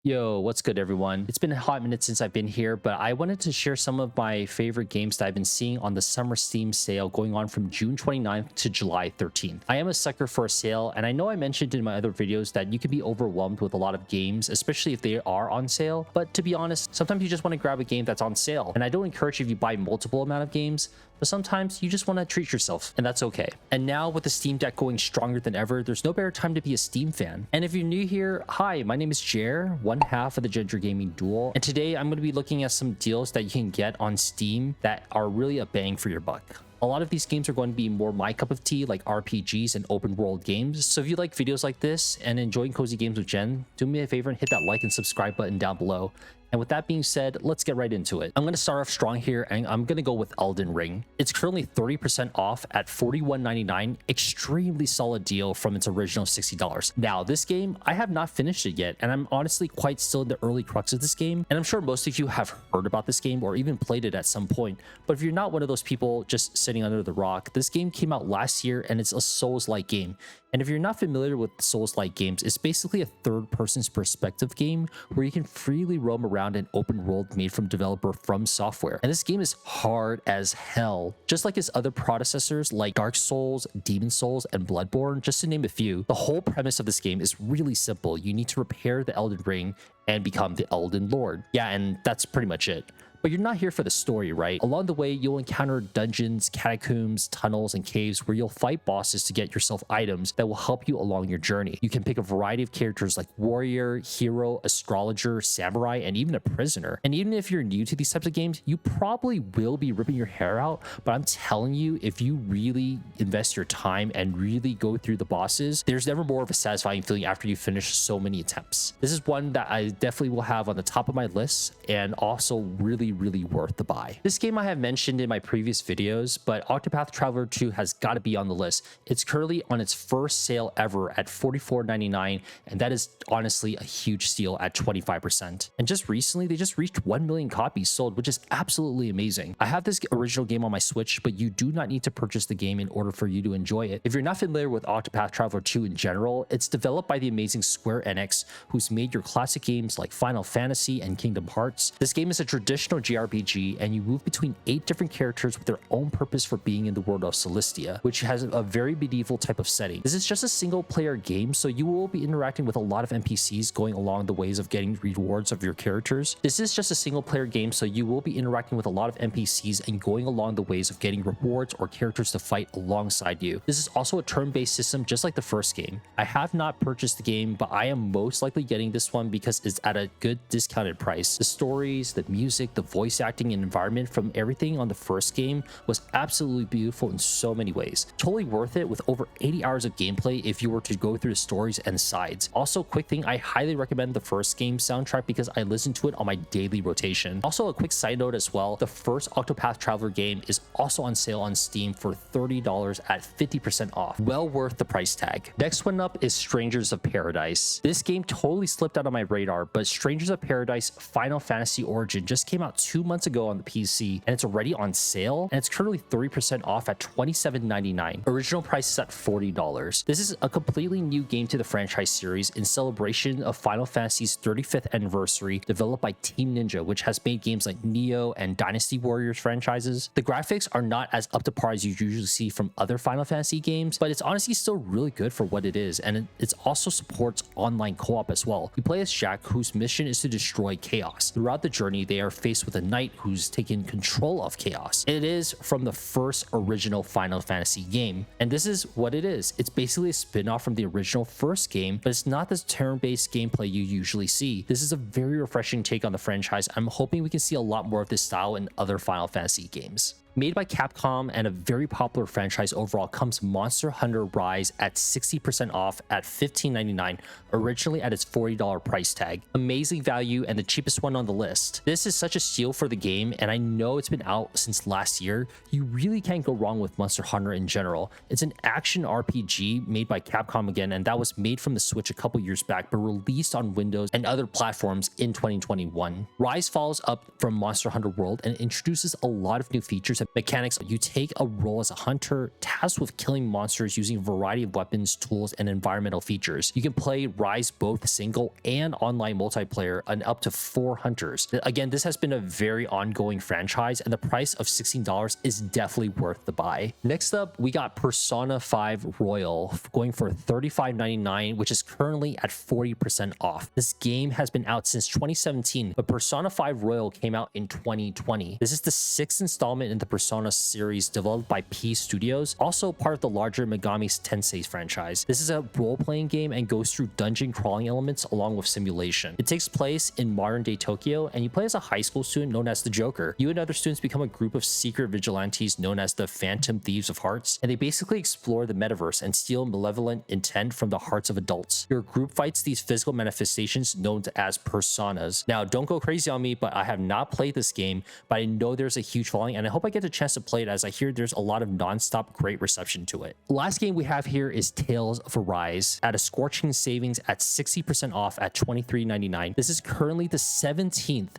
Yo, what's good, everyone? It's been a hot minute since I've been here, but I wanted to share some of my favorite games that I've been seeing on the summer Steam sale going on from June 29th to July 13th. I am a sucker for a sale, and I know I mentioned in my other videos that you can be overwhelmed with a lot of games, especially if they are on sale. But to be honest, sometimes you just want to grab a game that's on sale. And I don't encourage if you buy multiple amount of games, but sometimes you just want to treat yourself, and that's okay. And now with the Steam Deck going stronger than ever, there's no better time to be a Steam fan. And if you're new here, hi, my name is Jer, one half of the Ginger Gaming Duel, and today I'm going to be looking at some deals that you can get on Steam that are really a bang for your buck. A lot of these games are going to be more my cup of tea, like RPGs and open world games. So if you like videos like this and enjoying cozy games with Jen, do me a favor and hit that like and subscribe button down below. And with that being said, let's get right into it. I'm going to start off strong here, and I'm going to go with Elden Ring. It's currently 30% off at $41.99. Extremely solid deal from its original $60. Now, this game, I have not finished it yet, and I'm honestly quite still in the early crux of this game. And I'm sure most of you have heard about this game or even played it at some point. But if you're not one of those people just sitting under the rock, this game came out last year, and it's a Souls-like game. And if you're not familiar with Souls-like games, it's basically a third-person's perspective game where you can freely roam around an open world made from developer From Software. And this game is hard as hell. Just like its other predecessors like Dark Souls, Demon Souls, and Bloodborne, just to name a few. The whole premise of this game is really simple. You need to repair the Elden Ring and become the Elden Lord. Yeah, and that's pretty much it. But you're not here for the story, right? Along the way, you'll encounter dungeons, catacombs, tunnels, and caves where you'll fight bosses to get yourself items that will help you along your journey. You can pick a variety of characters like warrior, hero, astrologer, samurai, and even a prisoner. And even if you're new to these types of games, you probably will be ripping your hair out, but I'm telling you, if you really invest your time and really go through the bosses, there's never more of a satisfying feeling after you finish so many attempts. This is one that I definitely will have on the top of my list, and also really worth the buy. This game I have mentioned in my previous videos, but Octopath Traveler 2 has got to be on the list. It's currently on its first sale ever at $44.99, and that is honestly a huge steal at 25%. And just recently, they just reached 1 million copies sold, which is absolutely amazing. I have this original game on my Switch, but you do not need to purchase the game in order for you to enjoy it. If you're not familiar with Octopath Traveler 2 in general, it's developed by the amazing Square Enix, who's made your classic games like Final Fantasy and Kingdom Hearts. This game is a traditional JRPG, and you move between 8 different characters with their own purpose for being in the world of Celestia, which has a very medieval type of setting. This is just a single player game, so you will be interacting with a lot of NPCs going along the ways of getting rewards of your characters. This is just a single player game, so you will be interacting with a lot of NPCs and going along the ways of getting rewards or characters to fight alongside you. This is also a turn-based system just like the first game. I have not purchased the game, but I am most likely getting this one because it's at a good discounted price. The stories, the music, the voice acting and environment from everything on the first game was absolutely beautiful in so many ways. Totally worth it with over 80 hours of gameplay if you were to go through the stories and sides. Also, quick thing, I highly recommend the first game soundtrack because I listen to it on my daily rotation. Also, a quick side note as well, the first Octopath Traveler game is also on sale on Steam for $30 at 50% off. Well worth the price tag. Next one up is Strangers of Paradise. This game totally slipped out of my radar, but Strangers of Paradise Final Fantasy Origin just came out 2 months ago on the PC, and it's already on sale, and it's currently 30% off at $27.99. Original price is at $40. This is a completely new game to the franchise series in celebration of Final Fantasy's 35th anniversary, developed by Team Ninja, which has made games like Neo and Dynasty Warriors franchises. The graphics are not as up to par as you usually see from other Final Fantasy games, but it's honestly still really good for what it is, and it also supports online co-op as well. You play as Jack, whose mission is to destroy chaos. Throughout the journey, they are faced with a knight who's taken control of chaos. It is from the first original Final Fantasy game, and this is what it is. It's basically a spin-off from the original first game, but it's not this turn-based gameplay you usually see. This is a very refreshing take on the franchise. I'm hoping we can see a lot more of this style in other Final Fantasy games. Made by Capcom and a very popular franchise overall comes Monster Hunter Rise at 60% off at $15.99, originally at its $40 price tag. Amazing value and the cheapest one on the list. This is such a steal for the game, and I know it's been out since last year. You really can't go wrong with Monster Hunter in general. It's an action RPG made by Capcom again, and that was made from the Switch a couple years back, but released on Windows and other platforms in 2021. Rise follows up from Monster Hunter World and introduces a lot of new features game's mechanics. You take a role as a hunter tasked with killing monsters using a variety of weapons, tools, and environmental features. You can play Rise both single and online multiplayer and up to 4 hunters. Again, this has been a very ongoing franchise, and the price of $16 is definitely worth the buy. Next up, we got Persona 5 Royal going for $35.99, which is currently at 40% off. This game has been out since 2017, but Persona 5 Royal came out in 2020. This is the 6th installment in the Persona series developed by P Studios, also part of the larger Megami Tensei franchise. This is a role-playing game and goes through dungeon crawling elements along with simulation. It takes place in modern-day Tokyo, and you play as a high school student known as the Joker. You and other students become a group of secret vigilantes known as the Phantom Thieves of Hearts, and they basically explore the metaverse and steal malevolent intent from the hearts of adults. Your group fights these physical manifestations known as personas. Now, don't go crazy on me, but I have not played this game, but I know there's a huge following, and I hope I get a chance to play it as I hear there's a lot of non-stop great reception to it. The last game we have here is Tales of Arise at a scorching savings at 60% off at $23.99. This is currently the 17th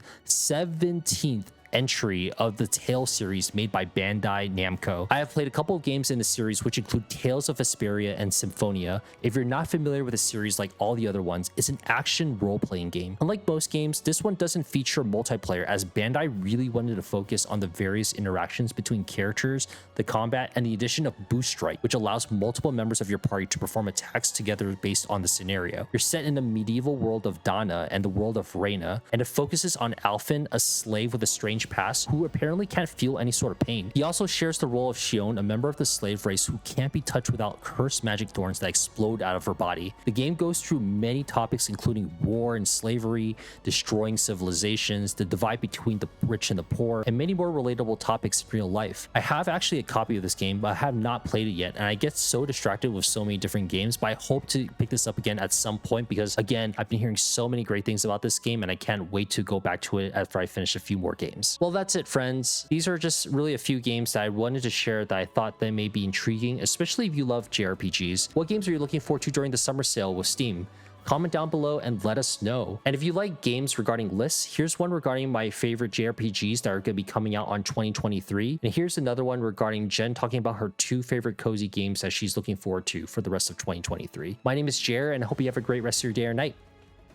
entry of the Tales series made by Bandai Namco. I have played a couple of games in the series, which include Tales of Vesperia and Symphonia. If you're not familiar with the series like all the other ones, it's an action role-playing game. Unlike most games, this one doesn't feature multiplayer, as Bandai really wanted to focus on the various interactions between characters, the combat, and the addition of Boost Strike, which allows multiple members of your party to perform attacks together based on the scenario. You're set in the medieval world of Dana and the world of Reina, and it focuses on Alphen, a slave with a strange past who apparently can't feel any sort of pain. He also shares the role of Shion, a member of the slave race who can't be touched without cursed magic thorns that explode out of her body. The game goes through many topics including war and slavery, destroying civilizations, the divide between the rich and the poor, and many more relatable topics in real life. I have actually a copy of this game, but I have not played it yet, and I get so distracted with so many different games, but I hope to pick this up again at some point because, again, I've been hearing so many great things about this game, and I can't wait to go back to it after I finish a few more games. Well, that's it, friends. These are just really a few games that I wanted to share that I thought they may be intriguing, especially if you love JRPGs. What games are you looking forward to during the summer sale with Steam? Comment down below and let us know. And if you like games regarding lists, here's one regarding my favorite JRPGs that are going to be coming out on 2023. And here's another one regarding Jen talking about her 2 favorite cozy games that she's looking forward to for the rest of 2023. My name is Jer, and I hope you have a great rest of your day or night.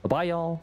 Bye-bye, y'all.